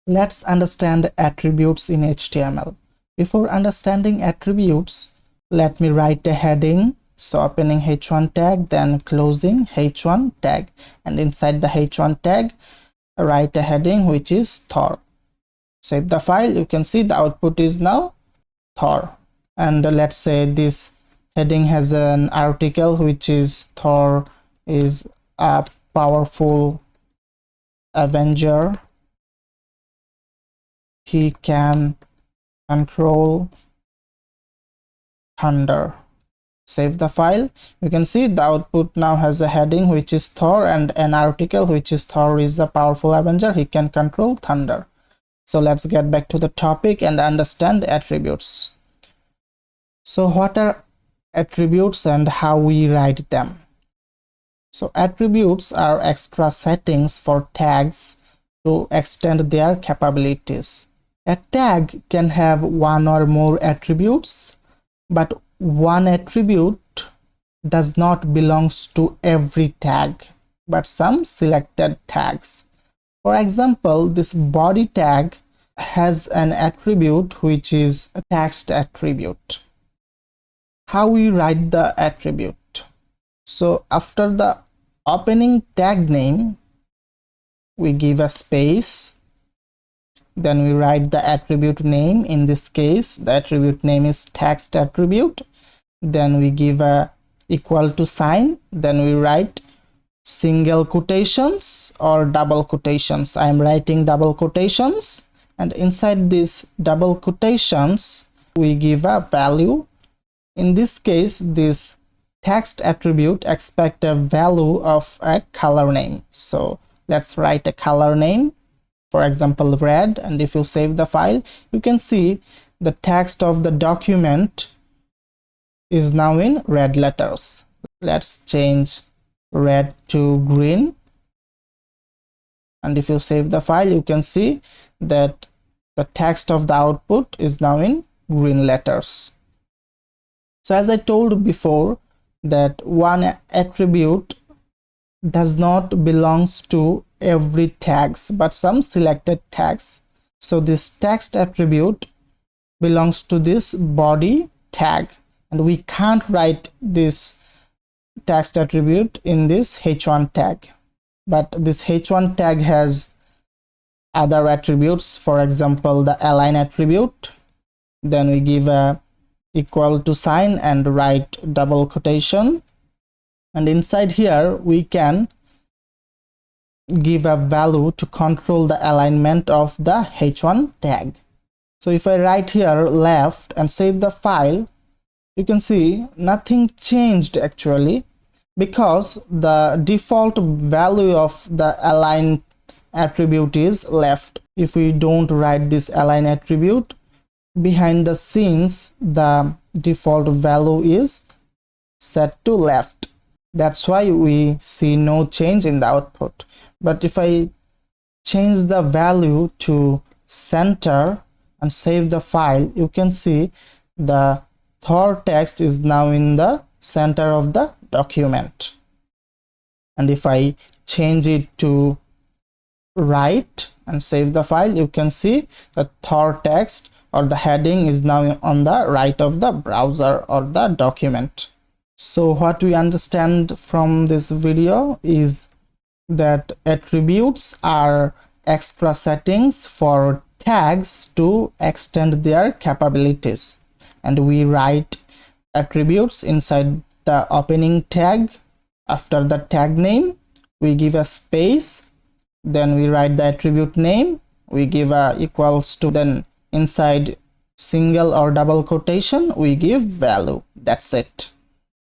Let's understand attributes in HTML. Before understanding attributes, let me write a heading. So opening h1 tag, then closing h1 tag, and inside the h1 tag write a heading which is Thor. Save the file. You can see the output is now Thor. And let's say this heading has an article which is Thor is a powerful Avenger. He can control thunder. Save the file. You can see the output now has a heading which is Thor and an article which is Thor is a powerful Avenger. He can control thunder. So let's get back to the topic and understand attributes. So what are attributes and how we write them? So attributes are extra settings for tags to extend their capabilities. A tag can have one or more attributes, but one attribute does not belong to every tag, but some selected tags. For example, this body tag has an attribute which is a text attribute. How we write the attribute? So after the opening tag name, we give a space. Then we write the attribute name. In this case, the attribute name is text attribute. Then we give a equal to sign. Then we write single quotations or double quotations. I am writing double quotations, and inside these double quotations we give a value. In this case, this text attribute expects a value of a color name. So let's write a color name, for example red, and if you save the file, you can see the text of the document is now in red letters. Let's change red to green, and if you save the file, you can see that the text of the output is now in green letters. So as I told before, that one attribute does not belongs to every tags, but some selected tags. So this text attribute belongs to this body tag, and we can't write this text attribute in this h1 tag, but this h1 tag has other attributes, for example the align attribute. Then we give a equal to sign and write double quotation, and inside here we can give a value to control the alignment of the h1 tag. So if I write here left and save the file, you can see nothing changed actually, because the default value of the align attribute is left. If we don't write this align attribute, behind the scenes the default value is set to left. That's why we see no change in the output. But if I change the value to center and save the file, you can see the Thor text is now in the center of the document. And if I change it to right and save the file, you can see the Thor text or the heading is now on the right of the browser or the document. So what we understand from this video is that attributes are extra settings for tags to extend their capabilities, and we write attributes inside the opening tag. After the tag name, we give a space, then we write the attribute name, we give a equals to, then inside single or double quotation we give value. That's it.